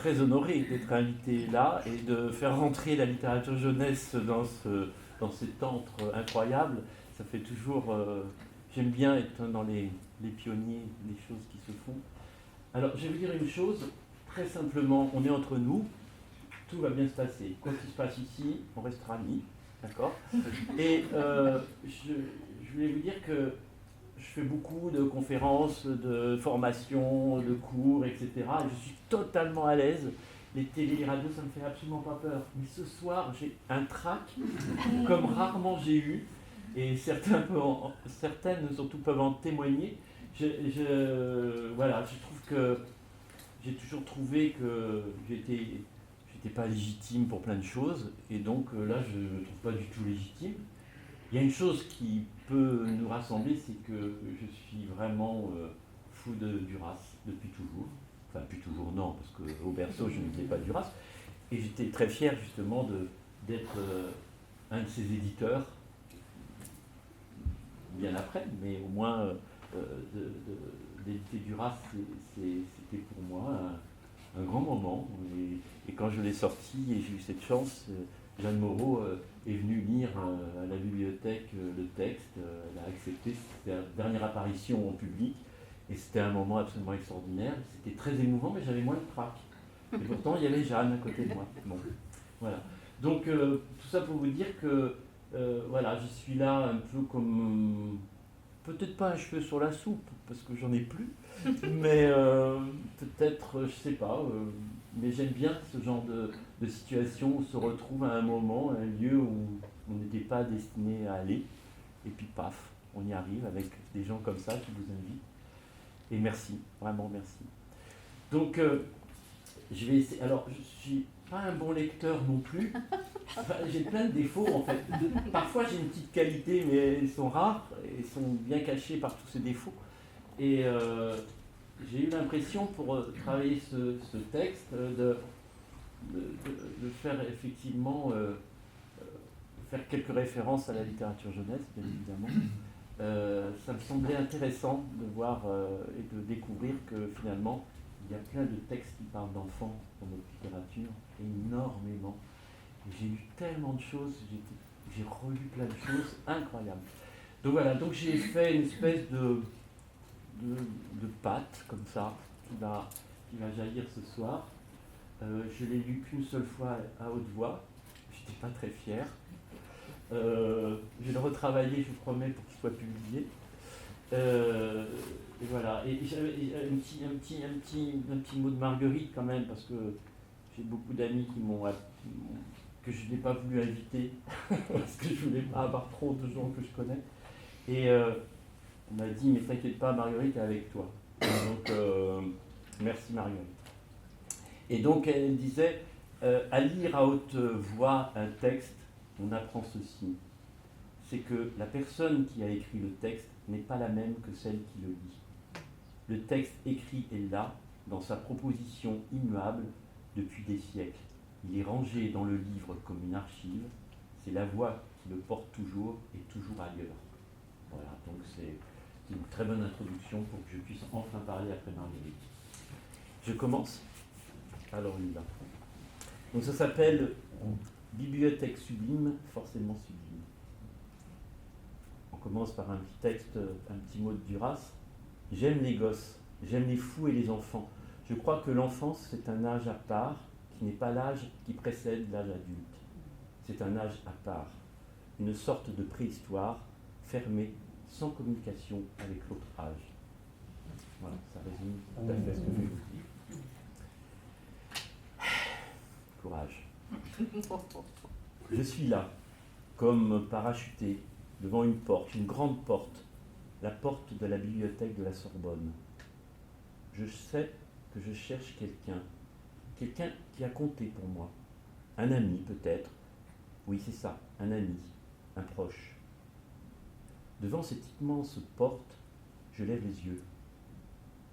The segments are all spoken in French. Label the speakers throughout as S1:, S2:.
S1: très honoré d'être invité là et de faire rentrer la littérature jeunesse dans cet antre incroyable. Ça fait toujours... j'aime bien être dans les pionniers des choses qui se font. Alors, je vais vous dire une chose, très simplement, on est entre nous, tout va bien se passer. Quoi qu'il se passe ici, on restera amis, d'accord? Et je voulais vous dire que je fais beaucoup de conférences, de formations, de cours, etc. Et je suis totalement à l'aise. Les télé, les radios, ça ne me fait absolument pas peur. Mais ce soir, j'ai un trac comme rarement j'ai eu. Et certaines surtout peuvent en témoigner. Voilà, je trouve que j'ai toujours trouvé que j'étais pas légitime pour plein de choses. Et donc là, je ne me trouve pas du tout légitime. Il y a une chose qui peut nous rassembler, c'est que je suis vraiment fou de Duras depuis toujours. Enfin, depuis toujours, non, parce qu'au berceau, je n'étais pas Duras. Et j'étais très fier justement d'être un de ses éditeurs, bien après, mais au moins d'éditer Duras, c'était pour moi un grand moment. Et quand je l'ai sorti et j'ai eu cette chance, Jeanne Moreau est venue lire à la bibliothèque le texte, elle a accepté, c'était la dernière apparition en public, et c'était un moment absolument extraordinaire. C'était très émouvant, mais j'avais moins de trac. Et pourtant, il y avait Jeanne à côté de moi. Bon, voilà. Donc, tout ça pour vous dire que, voilà, je suis là un peu comme, peut-être pas un cheveu sur la soupe, parce que j'en ai plus, mais peut-être, je sais pas, mais j'aime bien ce genre de situation où on se retrouve à un moment, à un lieu où on n'était pas destiné à aller, et puis paf, on y arrive avec des gens comme ça qui vous invitent. Et merci, vraiment merci. Donc, je vais essayer. Alors, je suis pas un bon lecteur non plus. Enfin, j'ai plein de défauts en fait. Parfois j'ai une petite qualité, mais elles sont rares et sont bien cachées par tous ces défauts. Et j'ai eu l'impression pour travailler ce texte de faire effectivement faire quelques références à la littérature jeunesse, bien évidemment. Ça me semblait intéressant de voir et de découvrir que finalement il y a plein de textes qui parlent d'enfants dans notre littérature, énormément. J'ai lu tellement de choses, j'ai relu plein de choses incroyables. Donc voilà, donc j'ai fait une espèce de pâte comme ça qui va jaillir ce soir. Je l'ai lu qu'une seule fois à haute voix, j'étais pas très fier. Je vais le retravailler, je vous promets, pour qu'il soit publié. Et voilà, et j'avais un petit mot de Marguerite quand même, parce que j'ai beaucoup d'amis que je n'ai pas voulu inviter, parce que je ne voulais pas avoir trop de gens que je connais. Et on m'a dit, mais t'inquiète pas, Marguerite est avec toi. Donc, merci Marguerite. Et donc, elle disait, à lire à haute voix un texte, on apprend ceci. C'est que la personne qui a écrit le texte n'est pas la même que celle qui le lit. Le texte écrit est là, dans sa proposition immuable, depuis des siècles. Il est rangé dans le livre comme une archive. C'est la voix qui le porte toujours et toujours ailleurs. Voilà, donc c'est une très bonne introduction pour que je puisse enfin parler après Marguerite. Je commence. Alors on y va. Donc ça s'appelle Bibliothèque sublime, forcément sublime. On commence par un petit texte, un petit mot de Duras. J'aime les gosses, j'aime les fous et les enfants. Je crois que l'enfance, c'est un âge à part, qui n'est pas l'âge qui précède l'âge adulte. C'est un âge à part, une sorte de préhistoire, fermée, sans communication avec l'autre âge. Voilà, ça résume tout à fait ce que je vais vous dire. Courage. Je suis là, comme parachuté, devant une porte, une grande porte, la porte de la bibliothèque de la Sorbonne. Je sais que je cherche quelqu'un qui a compté pour moi. Un ami peut-être. Oui, c'est ça, un ami, un proche. Devant cette immense porte, je lève les yeux.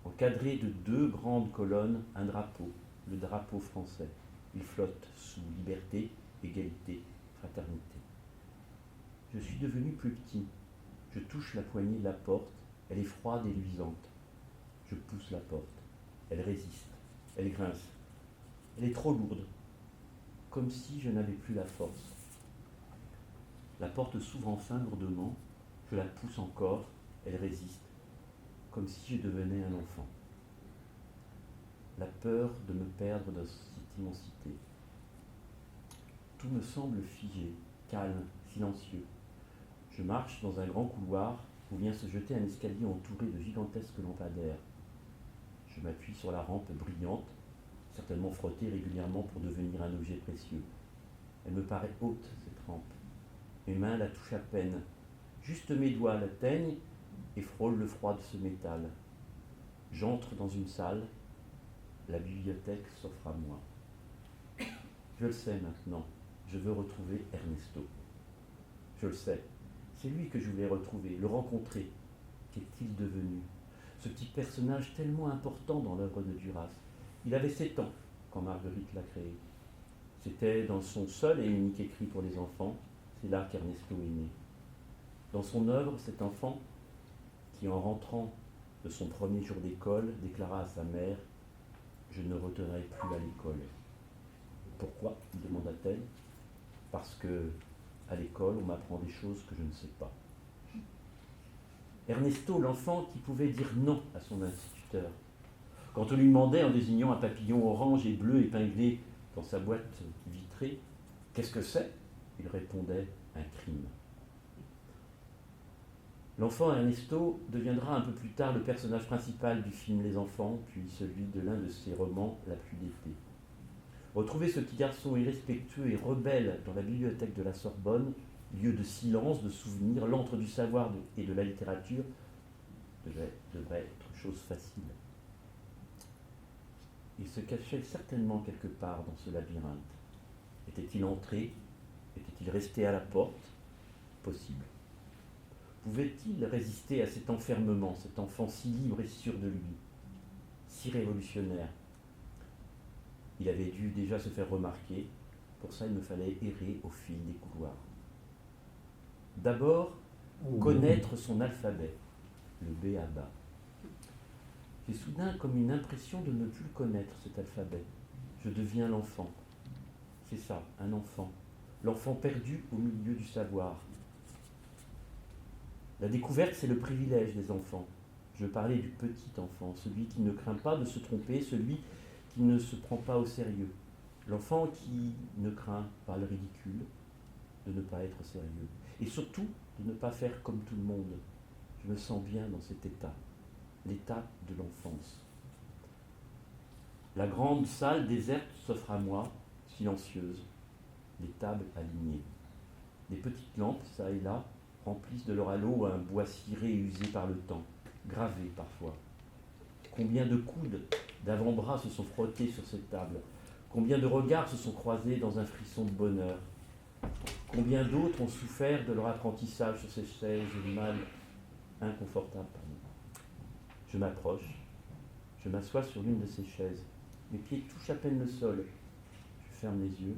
S1: Encadré de deux grandes colonnes, un drapeau, le drapeau français. Il flotte sous liberté, égalité, fraternité. Je suis devenu plus petit. Je touche la poignée de la porte, elle est froide et luisante. Je pousse la porte. Elle résiste, elle grince. Elle est trop lourde, comme si je n'avais plus la force. La porte s'ouvre enfin lourdement, je la pousse encore, elle résiste, comme si je devenais un enfant. La peur de me perdre dans cette immensité. Tout me semble figé, calme, silencieux. Je marche dans un grand couloir où vient se jeter un escalier entouré de gigantesques lampadaires. Je m'appuie sur la rampe brillante, certainement frottée régulièrement pour devenir un objet précieux. Elle me paraît haute, cette rampe. Mes mains la touchent à peine. Juste mes doigts l'atteignent et frôlent le froid de ce métal. J'entre dans une salle. La bibliothèque s'offre à moi. Je le sais maintenant. Je veux retrouver Ernesto. Je le sais. C'est lui que je voulais retrouver, le rencontrer. Qu'est-il devenu? Ce petit personnage tellement important dans l'œuvre de Duras. Il avait 7 ans quand Marguerite l'a créé. C'était dans son seul et unique écrit pour les enfants. C'est là qu'Ernesto est né. Dans son œuvre, cet enfant, qui en rentrant de son premier jour d'école, déclara à sa mère « Je ne retournerai plus à l'école ». Pourquoi demanda-t-elle. Parce que à l'école, on m'apprend des choses que je ne sais pas. Ernesto, l'enfant qui pouvait dire non à son instituteur. Quand on lui demandait, en désignant un papillon orange et bleu épinglé dans sa boîte vitrée, « Qu'est-ce que c'est ?» il répondait « Un crime ». L'enfant Ernesto deviendra un peu plus tard le personnage principal du film Les Enfants, puis celui de l'un de ses romans La pluie d'été. Retrouver ce petit garçon irrespectueux et rebelle dans la bibliothèque de la Sorbonne, lieu de silence, de souvenirs, l'antre du savoir et de la littérature, devrait être chose facile. Il se cachait certainement quelque part dans ce labyrinthe. Était-il entré? Était-il resté à la porte? Possible. Pouvait-il résister à cet enfermement, cet enfant si libre et sûr de lui, si révolutionnaire? Il avait dû déjà se faire remarquer, pour ça il me fallait errer au fil des couloirs. D'abord, connaître son alphabet, le B à bas. J'ai soudain comme une impression de ne plus connaître cet alphabet. Je deviens l'enfant. C'est ça, un enfant. L'enfant perdu au milieu du savoir. La découverte, c'est le privilège des enfants. Je parlais du petit enfant, celui qui ne craint pas de se tromper, celui qui ne se prend pas au sérieux. L'enfant qui ne craint pas le ridicule, de ne pas être sérieux. Et surtout, de ne pas faire comme tout le monde. Je me sens bien dans cet état, l'état de l'enfance. La grande salle déserte s'offre à moi, silencieuse, des tables alignées. Des petites lampes, ça et là, remplissent de leur halo un bois ciré et usé par le temps, gravé parfois. Combien de coudes, d'avant-bras se sont frottés sur cette table? Combien de regards se sont croisés dans un frisson de bonheur? Combien d'autres ont souffert de leur apprentissage sur ces chaises mal inconfortables? Je m'approche, je m'assois sur l'une de ces chaises. Mes pieds touchent à peine le sol. Je ferme les yeux.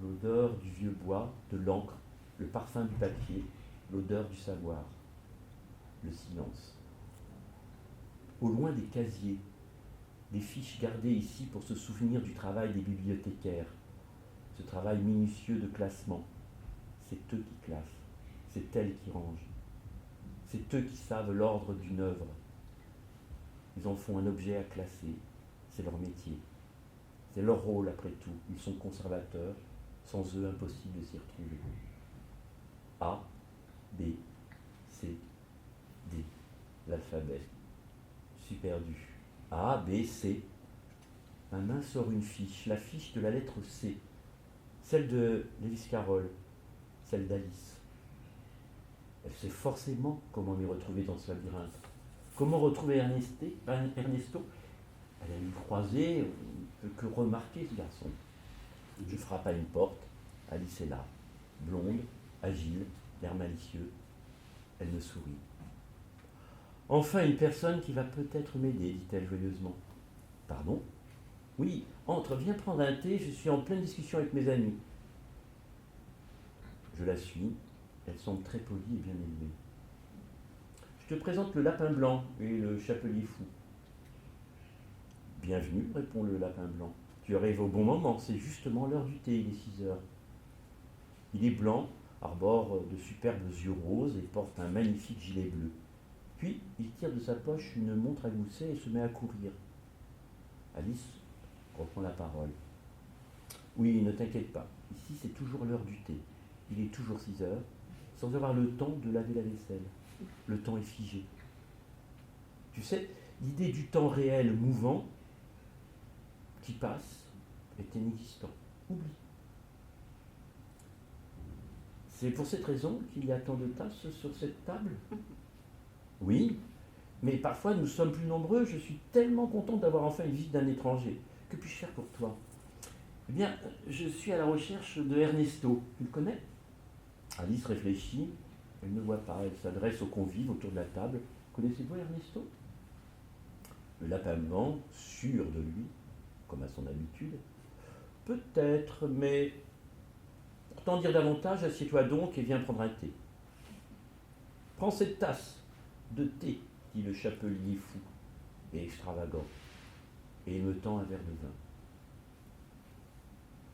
S1: L'odeur du vieux bois, de l'encre, le parfum du papier, l'odeur du savoir. Le silence. Au loin des casiers, des fiches gardées ici pour se souvenir du travail des bibliothécaires, ce travail minutieux de classement. C'est eux qui classent, c'est elles qui rangent, c'est eux qui savent l'ordre d'une œuvre. Ils en font un objet à classer, c'est leur métier, c'est leur rôle après tout, ils sont conservateurs, sans eux impossible de s'y retrouver. A, B, C, D, l'alphabet. Je suis perdu. A, B, C. Ma main sort une fiche, la fiche de la lettre C, celle de Lewis Carroll, celle d'Alice. Elle sait forcément comment m'y retrouver dans ce labyrinthe. Comment retrouver Ernesto? Elle a eu croisé, on ne peut que remarquer ce garçon. Je frappe à une porte, Alice est là, blonde, agile, l'air malicieux. Elle me sourit. Enfin, une personne qui va peut-être m'aider, dit-elle joyeusement. Pardon? Oui, entre, viens prendre un thé, je suis en pleine discussion avec mes amis. Je la suis, elle semble très polie et bien élevée. Je te présente le lapin blanc et le chapelier fou. Bienvenue, répond le lapin blanc. Tu arrives au bon moment, c'est justement l'heure du thé, il est 6 heures. Il est blanc, arbore de superbes yeux roses et porte un magnifique gilet bleu. Puis, il tire de sa poche une montre à gousset et se met à courir. Alice reprend la parole. Oui, ne t'inquiète pas, ici c'est toujours l'heure du thé. Il est toujours 6 heures, sans avoir le temps de laver la vaisselle. Le temps est figé. Tu sais, l'idée du temps réel mouvant qui passe est inexistant. Oublie. C'est pour cette raison qu'il y a tant de tasses sur cette table? Oui, mais parfois nous sommes plus nombreux. Je suis tellement content d'avoir enfin une visite d'un étranger. Que puis-je faire pour toi? Eh bien, je suis à la recherche de Ernesto. Tu le connais? Alice réfléchit. Elle ne voit pas. Elle s'adresse aux convives autour de la table. Connaissez-vous Ernesto? Le lapin blanc, sûr de lui, comme à son habitude. Peut-être, mais pour t'en dire davantage, assieds-toi donc et viens prendre un thé. Prends cette tasse de thé, dit le chapelier fou et extravagant, et il me tend un verre de vin.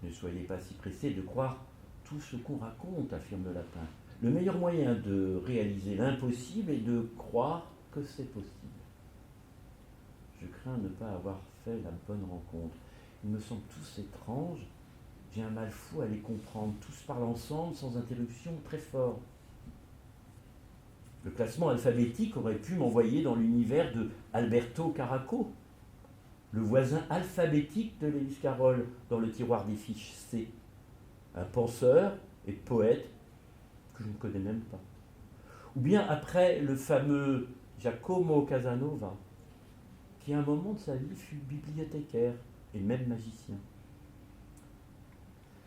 S1: Ne soyez pas si pressés de croire tout ce qu'on raconte, affirme le lapin. Le meilleur moyen de réaliser l'impossible est de croire que c'est possible. Je crains ne pas avoir fait la bonne rencontre. Ils me semblent tous étranges. J'ai un mal fou à les comprendre. Tous parlent ensemble, sans interruption, très fort. Le classement alphabétique aurait pu m'envoyer dans l'univers de Alberto Caraco, le voisin alphabétique de Lewis Carroll dans le tiroir des fiches C. Un penseur et poète que je ne connais même pas. Ou bien après le fameux Giacomo Casanova, qui à un moment de sa vie fut bibliothécaire et même magicien.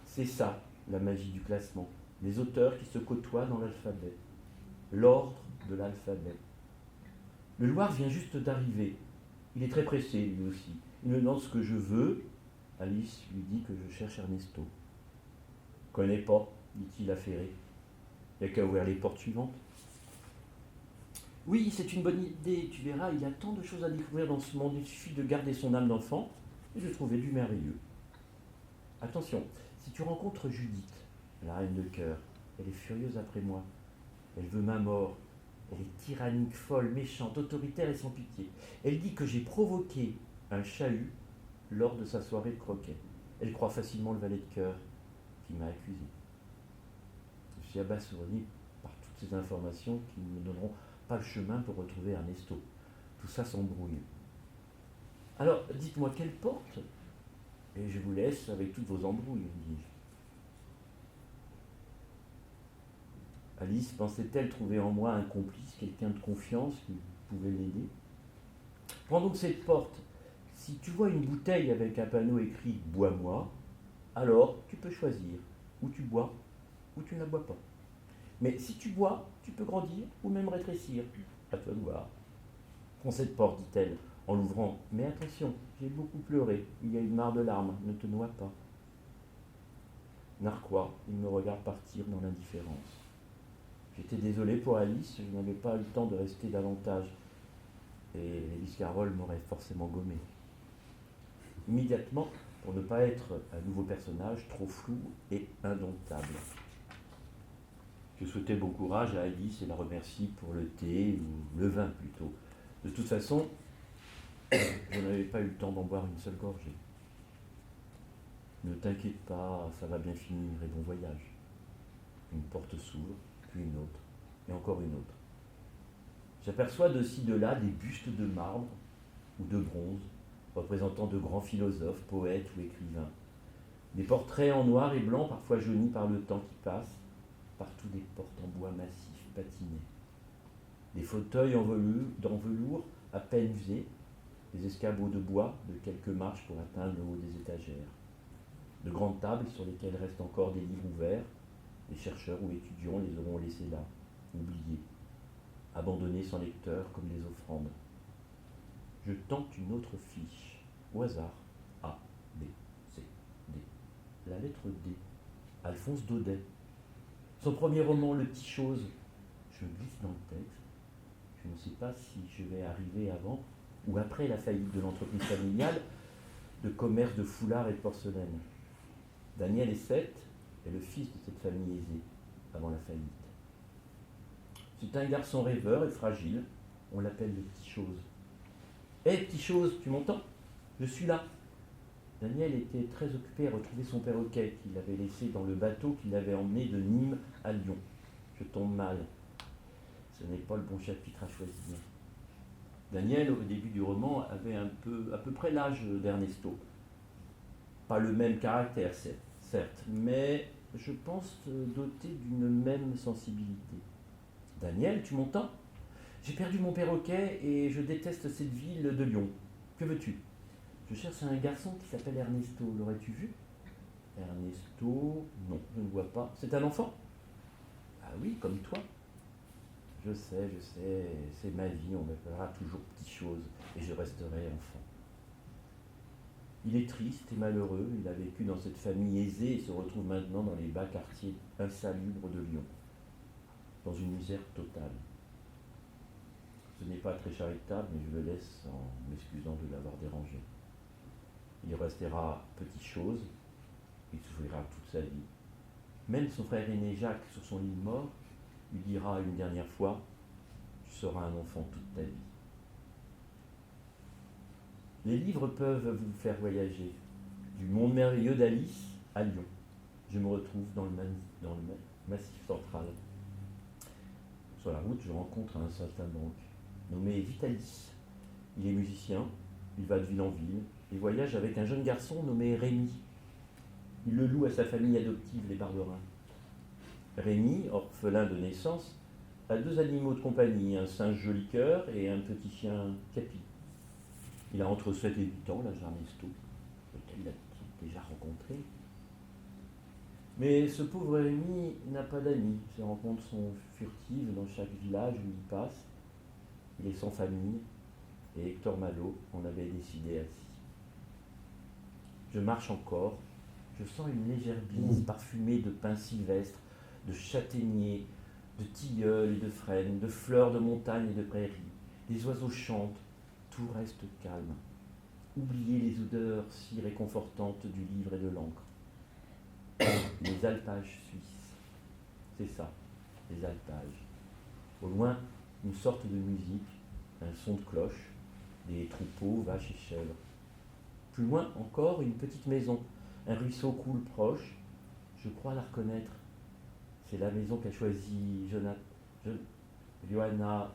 S1: C'est ça, la magie du classement. Les auteurs qui se côtoient dans l'alphabet. L'ordre de l'alphabet. Le Loir vient juste d'arriver. Il est très pressé, lui aussi. Il me demande ce que je veux. Alice lui dit que je cherche Ernesto. Connais pas, dit-il affairé. Il n'y a qu'à ouvrir les portes suivantes. Oui, c'est une bonne idée, tu verras, il y a tant de choses à découvrir dans ce monde, il suffit de garder son âme d'enfant, et je trouvais du merveilleux. Attention, si tu rencontres Judith, la reine de cœur, elle est furieuse après moi, elle veut ma mort, elle est tyrannique, folle, méchante, autoritaire et sans pitié. Elle dit que j'ai provoqué un chahut lors de sa soirée de croquet. Elle croit facilement le valet de cœur qui m'a accusé. Je suis abasourdi par toutes ces informations qui ne me donneront pas le chemin pour retrouver Ernesto. Tout ça s'embrouille. Alors, dites-moi quelle porte? Et je vous laisse avec toutes vos embrouilles, dis-je. Alice pensait-elle trouver en moi un complice, quelqu'un de confiance qui pouvait l'aider? Prends donc cette porte. Si tu vois une bouteille avec un panneau écrit « Bois-moi », alors tu peux choisir. Ou tu bois, ou tu ne la bois pas. Mais si tu bois, tu peux grandir ou même rétrécir. À toi de voir. Prends cette porte, dit-elle, en l'ouvrant. Mais attention, j'ai beaucoup pleuré. Il y a une mare de larmes. Ne te noie pas. Narquois, il me regarde partir dans l'indifférence. J'étais désolé pour Alice, je n'avais pas eu le temps de rester davantage. Et Lewis Carroll m'aurait forcément gommé. Immédiatement, pour ne pas être un nouveau personnage trop flou et indomptable. Je souhaitais bon courage à Alice et la remercie pour le thé, ou le vin plutôt. De toute façon, je n'avais pas eu le temps d'en boire une seule gorgée. Ne t'inquiète pas, ça va bien finir et bon voyage. Une porte s'ouvre, puis une autre, et encore une autre. J'aperçois de ci de là des bustes de marbre ou de bronze, représentant de grands philosophes, poètes ou écrivains. Des portraits en noir et blanc, parfois jaunis par le temps qui passe, partout des portes en bois massif patinées. Des fauteuils en velours à peine usés, des escabeaux de bois de quelques marches pour atteindre le haut des étagères. De grandes tables sur lesquelles restent encore des livres ouverts. Les chercheurs ou étudiants les auront laissés là, oubliés, abandonnés sans lecteur comme les offrandes. Je tente une autre fiche, au hasard. A, B, C, D. La lettre D. Alphonse Daudet. Son premier roman, Le Petit Chose. Je glisse dans le texte. Je ne sais pas si je vais arriver avant ou après la faillite de l'entreprise familiale. de commerce de foulards et de porcelaine. Daniel est Seth est le fils de cette famille aisée avant la faillite. C'est un garçon rêveur et fragile. On l'appelle le petit chose. Hé, petit chose, tu m'entends? Je suis là. Daniel était très occupé à retrouver son perroquet qu'il avait laissé dans le bateau qu'il avait emmené de Nîmes à Lyon. Je tombe mal. Ce n'est pas le bon chapitre à choisir. Daniel, au début du roman, avait à peu près l'âge d'Ernesto. Pas le même caractère, certes, mais je pense doté d'une même sensibilité. Daniel, tu m'entends? J'ai perdu mon perroquet et je déteste cette ville de Lyon. Que veux-tu? Je cherche un garçon qui s'appelle Ernesto. L'aurais-tu vu? Ernesto, non, je ne vois pas. C'est un enfant? Ah oui, comme toi. Je sais, c'est ma vie, on m'appellera toujours petite chose et je resterai enfant. Il est triste et malheureux, il a vécu dans cette famille aisée et se retrouve maintenant dans les bas quartiers insalubres de Lyon, dans une misère totale. Ce n'est pas très charitable, mais je le laisse en m'excusant de l'avoir dérangé. Il restera petite chose, il souffrira toute sa vie. Même son frère aîné Jacques, sur son lit de mort, lui dira une dernière fois: tu seras un enfant toute ta vie. Les livres peuvent vous faire voyager du monde merveilleux d'Alice à Lyon. Je me retrouve dans le massif central. Sur la route, je rencontre un saltimbanque nommé Vitalis. Il est musicien, il va de ville en ville et voyage avec un jeune garçon nommé Rémi. Il le loue à sa famille adoptive, les Barberins. Rémi, orphelin de naissance, a 2 animaux de compagnie, un singe joli cœur et un petit chien Capi. Il a entre 7 et 8 ans, l'âge d'Ernesto, lequel il a déjà rencontré. Mais ce pauvre Rémi n'a pas d'amis. Ses rencontres sont furtives dans chaque village où il passe. Il est sans famille et Hector Malo en avait décidé ainsi. Je marche encore, je sens une légère bise parfumée de pins sylvestres, de châtaigniers, de tilleuls et de frênes, de fleurs de montagne et de prairies. Des oiseaux chantent, tout reste calme. Oubliez les odeurs si réconfortantes du livre et de l'encre. Les alpages suisses. C'est ça, les alpages. Au loin, une sorte de musique, un son de cloche, des troupeaux, vaches et chèvres. Plus loin encore, une petite maison. Un ruisseau coule proche. Je crois la reconnaître. C'est la maison qu'a choisie Johanna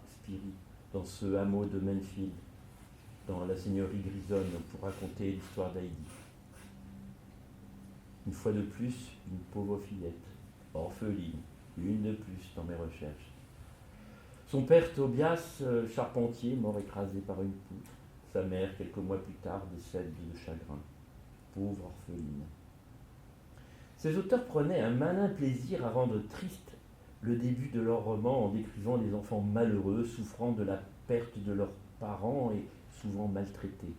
S1: Spiri dans ce hameau de Mansfield, dans la seigneurie grisonne, pour raconter l'histoire d'Heidi. Une fois de plus, une pauvre fillette, orpheline, une de plus dans mes recherches. Son père Tobias, charpentier, mort écrasé par une poutre. Sa mère, quelques mois plus tard, décède de chagrin. Pauvre orpheline. Ces auteurs prenaient un malin plaisir à rendre triste le début de leur roman en décrivant des enfants malheureux, souffrant de la perte de leurs parents et souvent maltraités.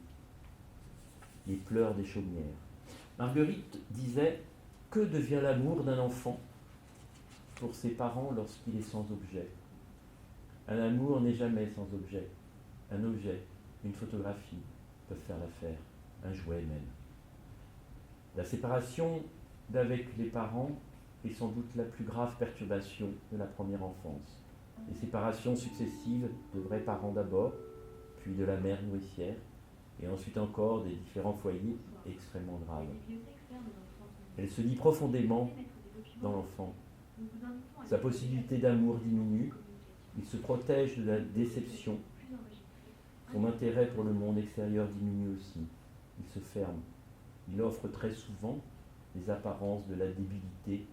S1: Les pleurs des chaumières. Marguerite disait: que devient l'amour d'un enfant pour ses parents lorsqu'il est sans objet? Un amour n'est jamais sans objet. Un objet, une photographie peuvent faire l'affaire, un jouet même. La séparation d'avec les parents est sans doute la plus grave perturbation de la première enfance. Les séparations successives de vrais parents d'abord, puis de la mère nourricière, et ensuite encore des différents foyers extrêmement graves. Elle se lie profondément dans l'enfant. Sa possibilité d'amour diminue, il se protège de la déception. Son intérêt pour le monde extérieur diminue aussi. Il se ferme. Il offre très souvent les apparences de la débilité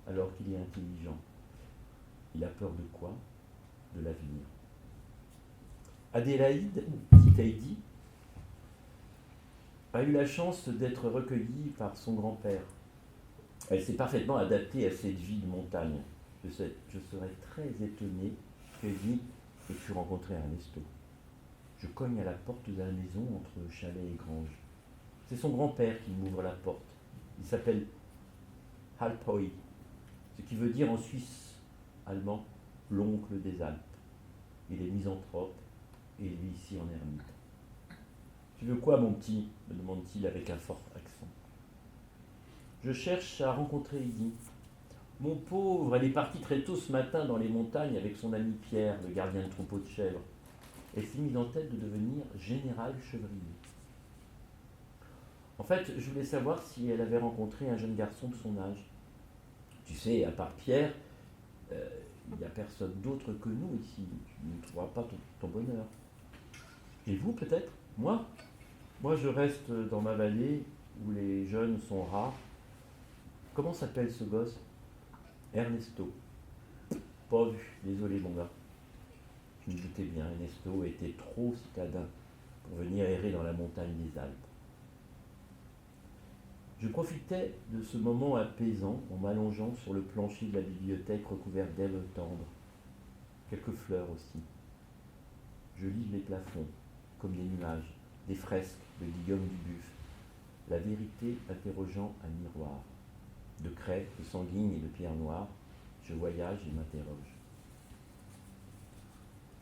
S1: alors qu'il est intelligent. Il a peur de quoi? De l'avenir. Adélaïde, dit Heidi, a eu la chance d'être recueillie par son grand-père. Elle s'est parfaitement adaptée à cette vie de montagne. Je serais très étonné qu'Heidi ait pu rencontrer Ernesto. Je cogne à la porte de la maison entre chalet et grange. C'est son grand-père qui m'ouvre la porte. Il s'appelle Halpoi, ce qui veut dire en suisse allemand l'oncle des Alpes. Il est misanthrope et vit ici en ermite. Tu veux quoi, mon petit ? Me demande-t-il avec un fort accent. Je cherche à rencontrer Eddy. Mon pauvre, elle est partie très tôt ce matin dans les montagnes avec son ami Pierre, le gardien de troupeau de chèvres. Elle s'est mise en tête de devenir général chevrier. En fait, je voulais savoir si elle avait rencontré un jeune garçon de son âge. Tu sais, à part Pierre, il n'y a personne d'autre que nous ici. Tu ne trouveras pas ton bonheur. Et vous, peut-être ? Moi ? Moi, je reste dans ma vallée où les jeunes sont rares. Comment s'appelle ce gosse ? Ernesto. Pas vu, désolé mon gars. Je me doutais bien, Ernesto était trop citadin pour venir errer dans la montagne des Alpes. Je profitais de ce moment apaisant en m'allongeant sur le plancher de la bibliothèque recouverte d'ailes tendres. Quelques fleurs aussi. Je lis les plafonds, comme des nuages, des fresques de Guillaume Dubuff, la vérité interrogeant un miroir. De craie, de sanguine et de pierre noire, je voyage et m'interroge.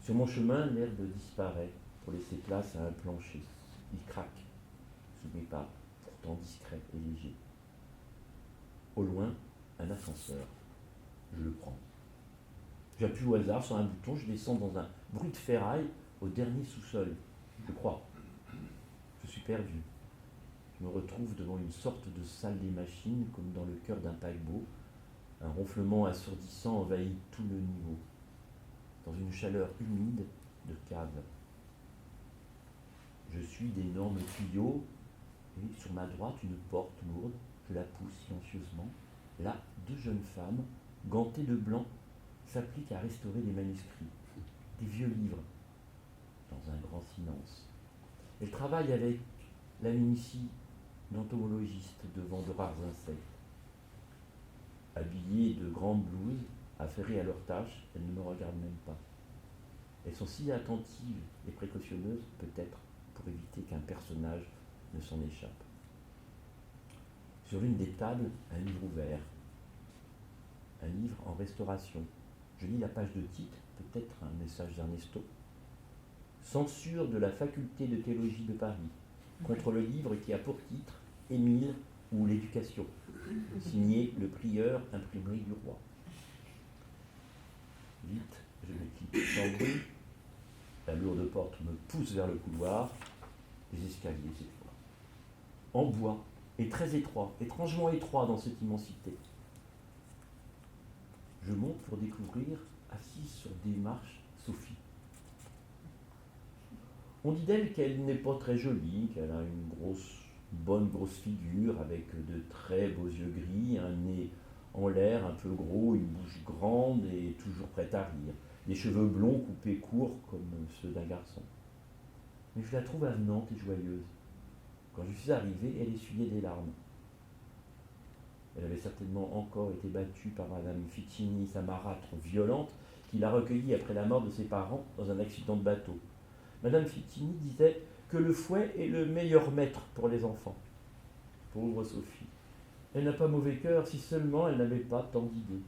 S1: Sur mon chemin, l'herbe disparaît pour laisser place à un plancher. Il craque sous mes pas, pourtant discret et léger. Au loin, un ascenseur. Je le prends. J'appuie au hasard sur un bouton, je descends dans un bruit de ferraille au dernier sous-sol. Je crois. Je suis perdu. Je me retrouve devant une sorte de salle des machines, comme dans le cœur d'un paquebot. Un ronflement assourdissant envahit tout le niveau. Dans une chaleur humide de cave. Je suis d'énormes tuyaux et sur ma droite une porte lourde. Je la pousse silencieusement. Là, deux jeunes femmes, gantées de blanc, s'appliquent à restaurer des manuscrits, des vieux livres, dans un grand silence. Elles travaillent avec la minutie d'entomologistes devant de rares insectes. Habillées de grandes blouses, affairées à leurs tâches, elles ne me regardent même pas. Elles sont si attentives et précautionneuses, peut-être, pour éviter qu'un personnage ne s'en échappe. Sur l'une des tables, un livre ouvert. Un livre en restauration. Je lis la page de titre, peut-être un message d'Ernesto. Censure de la faculté de théologie de Paris, contre le livre qui a pour titre Émile ou l'éducation, signé le prieur imprimerie du roi. Vite, je me quitte sans bruit. La lourde porte me pousse vers le couloir, des escaliers cette fois. En bois, et très étroit, étrangement étroit dans cette immensité. Je monte pour découvrir, assise sur des marches, Sophie. On dit d'elle qu'elle n'est pas très jolie, qu'elle a une bonne grosse figure avec de très beaux yeux gris, un nez en l'air un peu gros, une bouche grande et toujours prête à rire, des cheveux blonds coupés courts comme ceux d'un garçon. Mais je la trouve avenante et joyeuse. Quand je suis arrivé, elle essuyait des larmes. Elle avait certainement encore été battue par Madame Ficini, sa marâtre violente, qui l'a recueillie après la mort de ses parents dans un accident de bateau. Madame Ficini disait que le fouet est le meilleur maître pour les enfants. Pauvre Sophie. Elle n'a pas mauvais cœur, si seulement elle n'avait pas tant d'idées.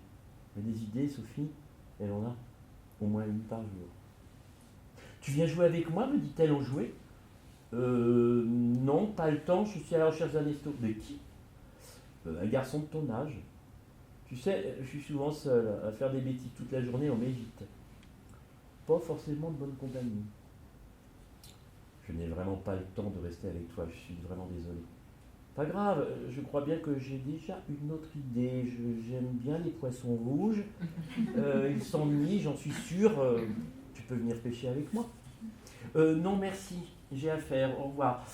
S1: Mais des idées, Sophie, elle en a au moins une par jour. Tu viens jouer avec moi, me dit-elle en jouet. Non, pas le temps, je suis à la recherche d'Ernesto. De qui ? Un garçon de ton âge. Tu sais, je suis souvent seul à faire des bêtises toute la journée, on m'évite. Pas forcément de bonne compagnie. Je n'ai vraiment pas le temps de rester avec toi, je suis vraiment désolé. Pas grave, je crois bien que j'ai déjà une autre idée. J'aime bien les poissons rouges. Ils s'ennuient, j'en suis sûr. Tu peux venir pêcher avec moi. Non, merci, j'ai affaire, au revoir.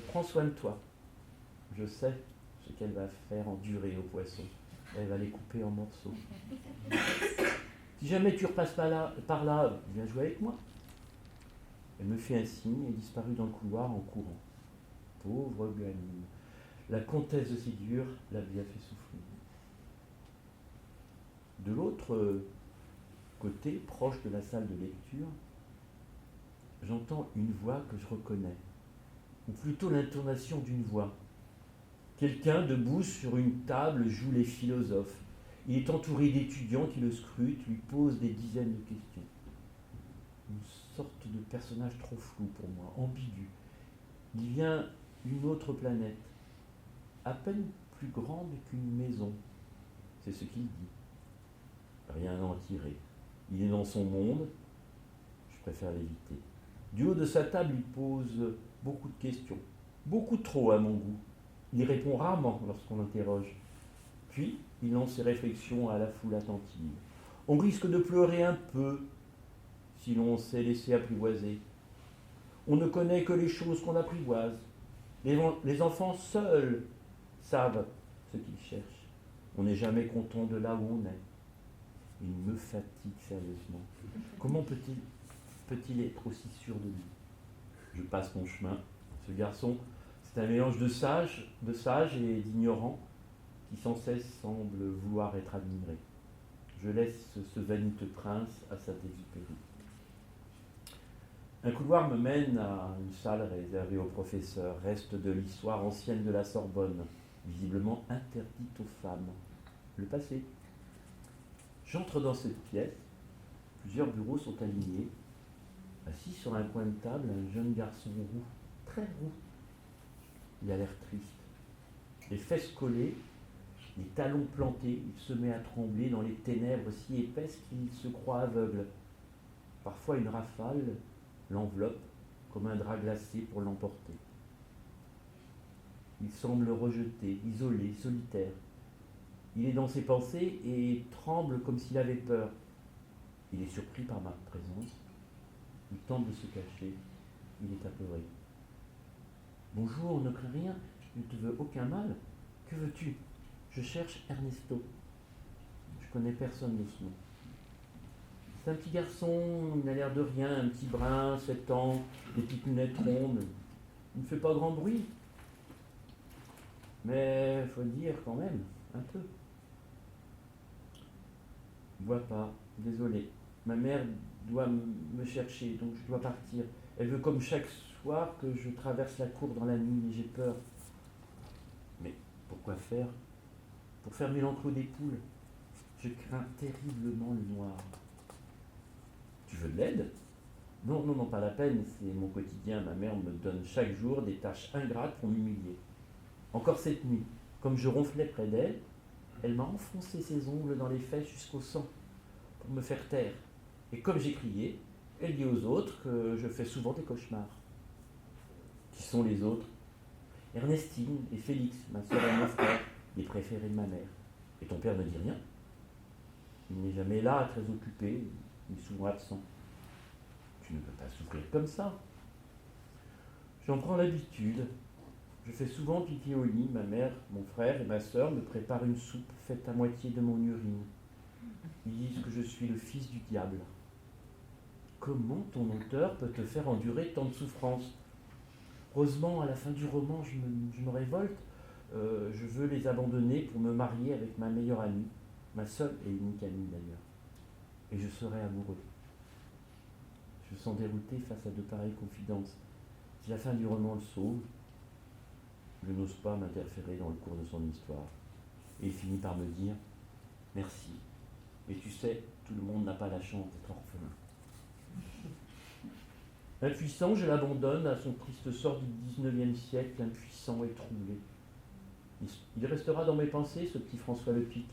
S1: Prends soin de toi. Je sais ce qu'elle va faire endurer aux poissons. Elle va les couper en morceaux. Si jamais tu repasses par là, viens jouer avec moi. Elle me fait un signe et disparut dans le couloir en courant. Pauvre gamine. La comtesse de Ségur l'a bien fait souffrir. De l'autre côté, proche de la salle de lecture, j'entends une voix que je reconnais, ou plutôt l'intonation d'une voix. Quelqu'un debout sur une table joue les philosophes. Il est entouré d'étudiants qui le scrutent, lui posent des dizaines de questions. Une sorte de personnage trop flou pour moi, ambigu. Il vient une autre planète, à peine plus grande qu'une maison. C'est ce qu'il dit. Rien à en tirer. Il est dans son monde, je préfère l'éviter. Du haut de sa table, il pose beaucoup de questions, beaucoup trop à mon goût. Il répond rarement lorsqu'on l'interroge. Puis, il lance ses réflexions à la foule attentive. On risque de pleurer un peu si l'on s'est laissé apprivoiser. On ne connaît que les choses qu'on apprivoise. Les enfants seuls savent ce qu'ils cherchent. On n'est jamais content de là où on est. Il me fatigue sérieusement. Comment peut-il être aussi sûr de lui? Je passe mon chemin. Ce garçon, c'est un mélange de sage et d'ignorant qui sans cesse semble vouloir être admiré. Je laisse ce vaniteux prince à Saint-Exupéry. Un couloir me mène à une salle réservée aux professeurs, reste de l'histoire ancienne de la Sorbonne, visiblement interdite aux femmes. Le passé. J'entre dans cette pièce, plusieurs bureaux sont alignés. Assis sur un coin de table, un jeune garçon roux, très roux. Il a l'air triste. Les fesses collées, les talons plantés, il se met à trembler dans les ténèbres si épaisses qu'il se croit aveugle. Parfois une rafale l'enveloppe comme un drap glacé pour l'emporter. Il semble rejeté, isolé, solitaire. Il est dans ses pensées et tremble comme s'il avait peur. Il est surpris par ma présence. Il tente de se cacher. Il est apeuré. Bonjour, ne crains rien, je ne te veux aucun mal. Que veux-tu? Je cherche Ernesto. Je connais personne de ce nom. C'est un petit garçon, il n'a l'air de rien, un petit brun, 7 ans, des petites lunettes rondes. Il ne fait pas grand bruit. Mais il faut le dire quand même, un peu. Je ne vois pas, désolé. Ma mère doit me chercher, donc je dois partir. Elle veut comme chaque soir que je traverse la cour dans la nuit, mais j'ai peur. Mais pourquoi faire? Pour fermer l'enclos des poules. Je crains terriblement le noir. Tu veux de l'aide? Non, non, non, pas la peine, c'est mon quotidien. Ma mère me donne chaque jour des tâches ingrates pour m'humilier. Encore cette nuit, comme je ronflais près d'elle, elle m'a enfoncé ses ongles dans les fesses jusqu'au sang pour me faire taire. Et comme j'ai crié, elle dit aux autres que je fais souvent des cauchemars. Qui sont les autres? Ernestine et Félix, ma soeur et mon frère, les préférés de ma mère. Et ton père ne dit rien? Il n'est jamais là, très occupé, il est souvent absent. Tu ne peux pas souffrir comme ça. J'en prends l'habitude. Je fais souvent pipi au lit. Ma mère, mon frère et ma sœur me préparent une soupe faite à moitié de mon urine. Ils disent que je suis le fils du diable. Comment ton auteur peut te faire endurer tant de souffrances? Heureusement, à la fin du roman, je me révolte. Je veux les abandonner pour me marier avec ma meilleure amie, ma seule et unique amie d'ailleurs. Et je serai amoureux. Je me sens dérouté face à de pareilles confidences. Si la fin du roman le sauve, je n'ose pas m'interférer dans le cours de son histoire. Et il finit par me dire « Merci, mais tu sais, tout le monde n'a pas la chance d'être orphelin. » Impuissant, je l'abandonne à son triste sort du XIXe siècle, impuissant et troublé. Il restera dans mes pensées, ce petit François Lepic,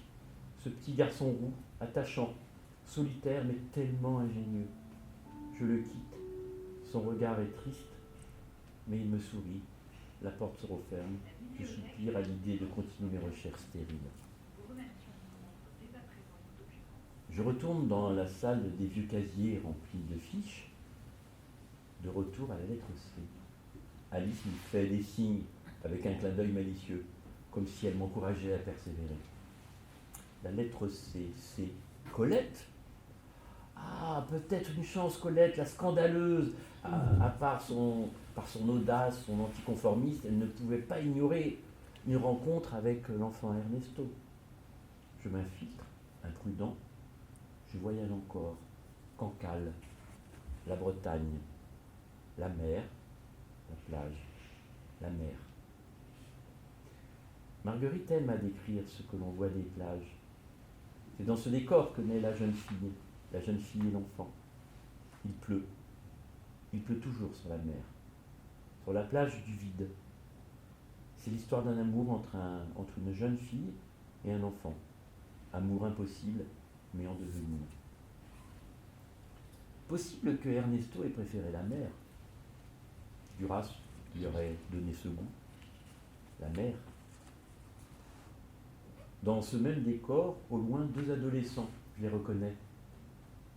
S1: ce petit garçon roux, attachant, solitaire mais tellement ingénieux. Je le quitte, son regard est triste, mais il me sourit, la porte se referme, je soupire à l'idée de continuer mes recherches stériles. Je retourne dans la salle des vieux casiers remplis de fiches, de retour à la lettre C. Alice me fait des signes avec un clin d'œil malicieux, comme si elle m'encourageait à persévérer. La lettre C, c'est Colette. Ah, peut-être une chance, Colette, la scandaleuse. Par son audace, son anticonformisme, elle ne pouvait pas ignorer une rencontre avec l'enfant Ernesto. Je m'infiltre, imprudent. Je voyage encore. Cancale, la Bretagne, la mer, la plage, la mer. Marguerite aime à décrire ce que l'on voit des plages. C'est dans ce décor que naît la jeune fille et l'enfant. Il pleut toujours sur la mer. sur la plage du vide. C'est l'histoire d'un amour entre une jeune fille et un enfant. Amour impossible, mais en devenir. Possible que Ernesto ait préféré la mer. Duras lui aurait donné ce goût. La mer. Dans ce même décor, au loin, deux adolescents, je les reconnais.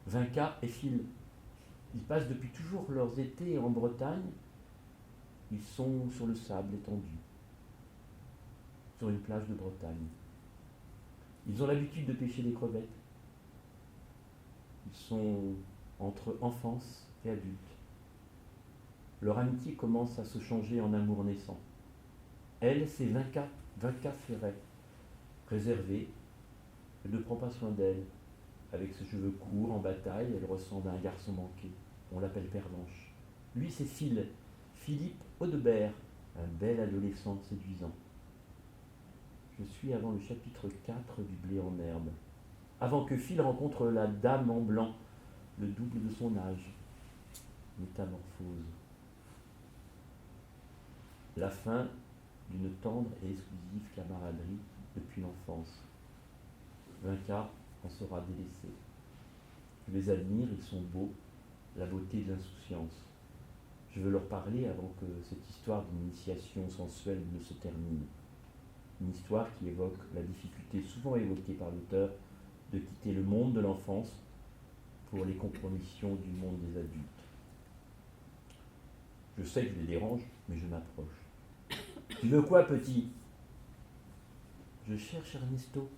S1: Vinca et Phil. Ils passent depuis toujours leurs étés en Bretagne. Ils sont sur le sable étendu, sur une plage de Bretagne. Ils ont l'habitude de pêcher des crevettes. Ils sont entre enfance et adultes. Leur amitié commence à se changer en amour naissant. Elle, c'est Vinca Ferret, réservée. Elle ne prend pas soin d'elle. Avec ses cheveux courts, en bataille, elle ressemble à un garçon manqué. On l'appelle Pervenche. Lui, c'est Philippe Audebert, un bel adolescent séduisant. Je suis avant le chapitre 4 du Blé en herbe. Avant que Phil rencontre la dame en blanc, le double de son âge. Métamorphose. La fin d'une tendre et exclusive camaraderie depuis l'enfance. Vinca en sera délaissé. Je les admire, ils sont beaux, la beauté de l'insouciance. Je veux leur parler avant que cette histoire d'initiation sensuelle ne se termine. Une histoire qui évoque la difficulté souvent évoquée par l'auteur de quitter le monde de l'enfance pour les compromissions du monde des adultes. Je sais que je les dérange, mais je m'approche. Tu veux quoi, petit? Je cherche Ernesto.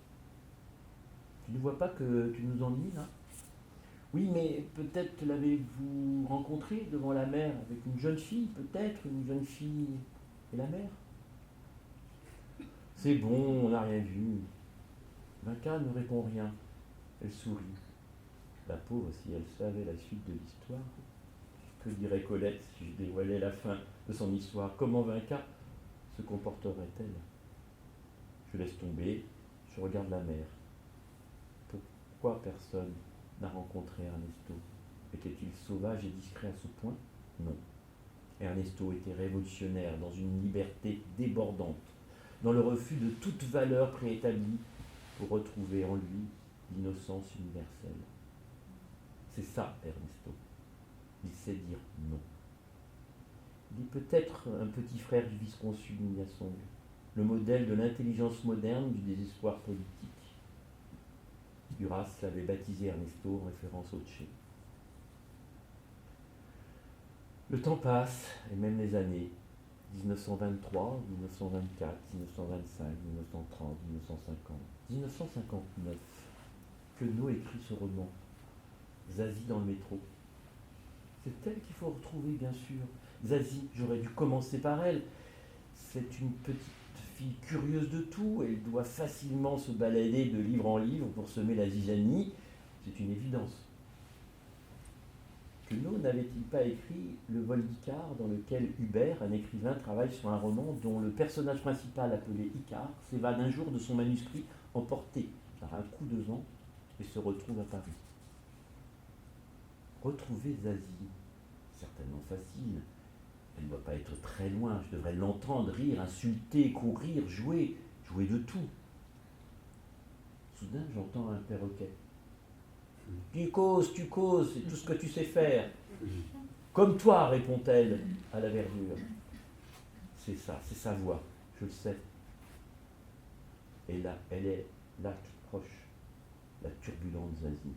S1: Tu ne vois pas que tu nous ennuies, là? Oui, mais peut-être l'avez-vous rencontré devant la mer avec une jeune fille, peut-être une jeune fille et la mer? C'est bon, on n'a rien vu. Vinca ne répond rien. Elle sourit. La pauvre, si elle savait la suite de l'histoire. Que dirait Colette si je dévoilais la fin de son histoire? Comment Vinca se comporterait-elle? Je laisse tomber, je regarde la mer. Pourquoi personne n'a rencontré Ernesto? Était-il sauvage et discret à ce point? Non. Ernesto était révolutionnaire dans une liberté débordante, dans le refus de toute valeur préétablie pour retrouver en lui l'innocence universelle. C'est ça, Ernesto. Il sait dire non. Il est peut-être un petit frère du vice-consul Nyasong, le modèle de l'intelligence moderne du désespoir politique. Duras l'avait baptisé Ernesto en référence au Che. Le temps passe, et même les années. 1923, 1924, 1925, 1930, 1950, 1959. Queneau écrit ce roman. Zazie dans le métro. C'est elle qu'il faut retrouver, bien sûr. Zazie, j'aurais dû commencer par elle. C'est une petite fille curieuse de tout. Elle doit facilement se balader de livre en livre pour semer la zizanie. C'est une évidence. Queneau n'avait-il pas écrit Le vol d'Icare, dans lequel Hubert, un écrivain, travaille sur un roman dont le personnage principal, appelé Icare, s'évade un jour de son manuscrit emporté par un coup de vent et se retrouve à Paris. Retrouver Zazie, certainement facile. Elle ne doit pas être très loin, je devrais l'entendre rire, insulter, courir, jouer de tout. Soudain, j'entends un perroquet. Tu causes, c'est tout ce que tu sais faire. Comme toi, répond-elle à la verdure. C'est ça, c'est sa voix, je le sais. Et là, elle est là, toute proche, la turbulente Zazie.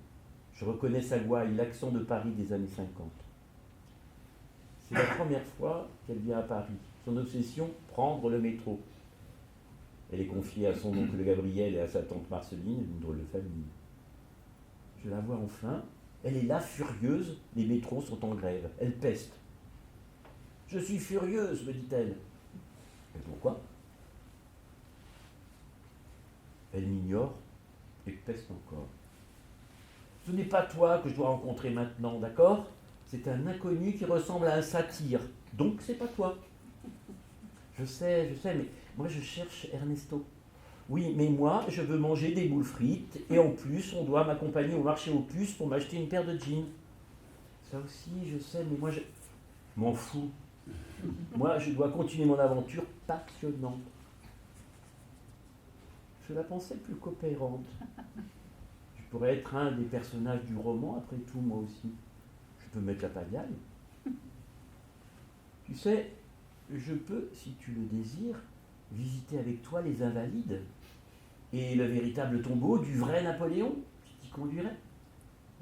S1: Je reconnais sa gouaille, l'accent de Paris des années 50. C'est la première fois qu'elle vient à Paris. Son obsession, prendre le métro. Elle est confiée à son oncle Gabriel et à sa tante Marceline, une drôle de famille. Je la vois enfin, elle est là, furieuse, les métros sont en grève, elle peste. Je suis furieuse, me dit-elle. Mais pourquoi? Elle m'ignore et peste encore. Ce n'est pas toi que je dois rencontrer maintenant, d'accord? C'est un inconnu qui ressemble à un satyre, donc c'est pas toi. Je sais, mais moi je cherche Ernesto. Oui, mais moi, je veux manger des boules frites, et en plus, on doit m'accompagner au marché aux puces pour m'acheter une paire de jeans. Ça aussi, je sais, mais moi, je m'en fous. Moi, je dois continuer mon aventure passionnante. Je la pensais plus coopérante. Je pourrais être un des personnages du roman, après tout, moi aussi. Je peux mettre la pagaille. Tu sais, je peux, si tu le désires, visiter avec toi les Invalides et le véritable tombeau du vrai Napoléon qui t'y conduirait.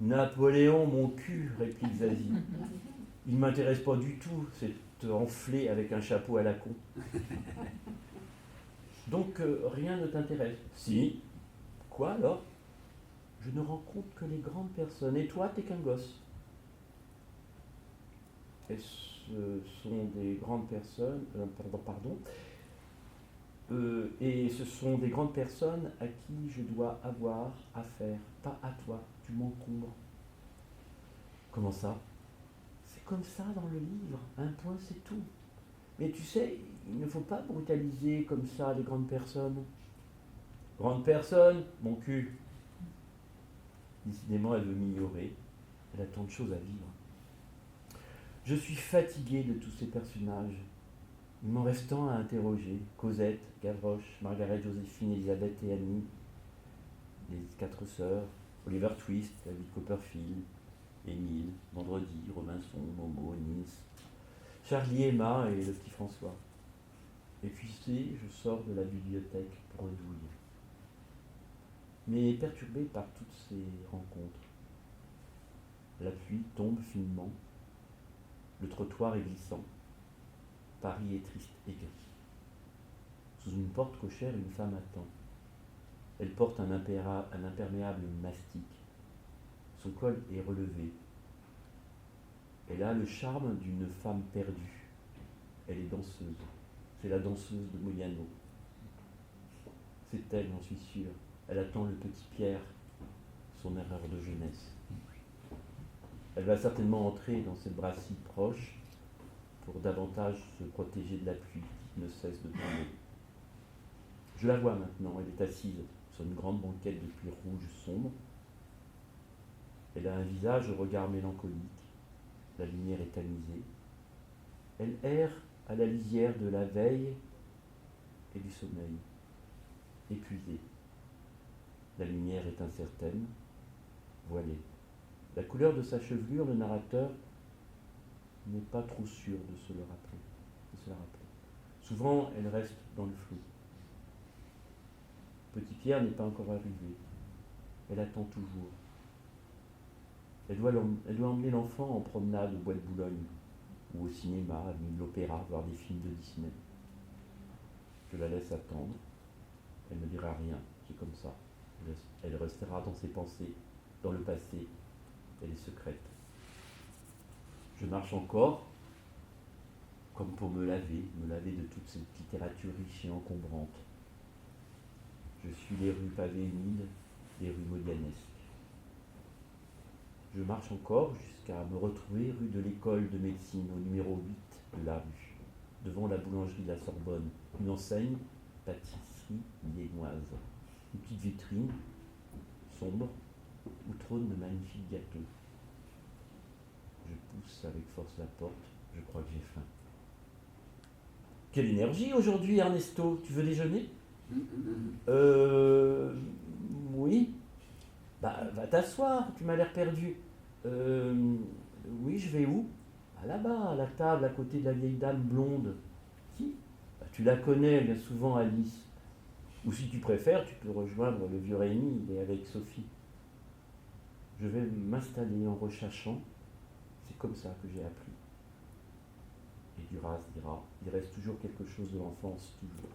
S1: Napoléon, mon cul, réplique Zazie. Il ne m'intéresse pas du tout, cet enflé avec un chapeau à la con. Donc rien ne t'intéresse. Si. Quoi alors? Je ne rencontre que les grandes personnes. Et toi, t'es qu'un gosse. Et ce sont des grandes personnes. Et ce sont des grandes personnes à qui je dois avoir affaire, pas à toi. Tu m'encombres. Comment ça? C'est comme ça dans le livre. Un point, c'est tout. Mais tu sais, il ne faut pas brutaliser comme ça les grandes personnes. Grande personne, mon cul. Décidément, elle veut m'ignorer. Elle a tant de choses à vivre. Je suis fatigué de tous ces personnages. Il m'en reste tant à interroger. Cosette, Gavroche, Margaret, Joséphine, Elisabeth et Annie, les 4 sœurs, Oliver Twist, David Copperfield, Émile, Vendredi, Robinson, Momo, Nils, Charlie, Emma et le petit François. Épuisé, je sors de la bibliothèque bredouille. Mais perturbé par toutes ces rencontres. La pluie tombe finement. Le trottoir est glissant. Paris est triste et gris. Sous une porte cochère, une femme attend. Elle porte un imperméable mastic. Son col est relevé. Elle a le charme d'une femme perdue. Elle est danseuse. C'est la danseuse de Modiano. C'est elle, j'en suis sûr. Elle attend le petit Pierre, son erreur de jeunesse. Elle va certainement entrer dans cette brasserie proche pour davantage se protéger de la pluie qui ne cesse de tomber. Je la vois maintenant, elle est assise sur une grande banquette de cuir rouge sombre. Elle a un visage au regard mélancolique, la lumière est tamisée. Elle erre à la lisière de la veille et du sommeil, épuisée. La lumière est incertaine, voilée. La couleur de sa chevelure, le narrateur n'est pas trop sûr de se la rappeler. Souvent, elle reste dans le flou. Petit Pierre n'est pas encore arrivé. Elle attend toujours. Elle doit emmener l'enfant en promenade au bois de Boulogne, ou au cinéma, à l'opéra, voir des films de Disney. Je la laisse attendre. Elle ne dira rien, c'est comme ça. Elle restera dans ses pensées, dans le passé. Elle est secrète. Je marche encore, comme pour me laver de toute cette littérature riche et encombrante. Je suis les rues pavées humides, les rues modianesques. Je marche encore jusqu'à me retrouver rue de l'école de médecine, au numéro 8 de la rue, devant la boulangerie de la Sorbonne, une enseigne, pâtisserie liénoise. Une petite vitrine, sombre, où trônent de magnifiques gâteaux. Je pousse avec force la porte, je crois que j'ai faim. Quelle énergie aujourd'hui, Ernesto, tu veux déjeuner? Oui. Bah, va t'asseoir, tu m'as l'air perdu. Oui, je vais où? Ah, là-bas, à la table, à côté de la vieille dame blonde. Qui? Bah, tu la connais bien souvent, Alice. Ou si tu préfères, tu peux rejoindre le vieux Rémi, il est avec Sophie. Je vais m'installer en recherchant. C'est comme ça que j'ai appris. Et Duras dira, il reste toujours quelque chose de l'enfance, toujours.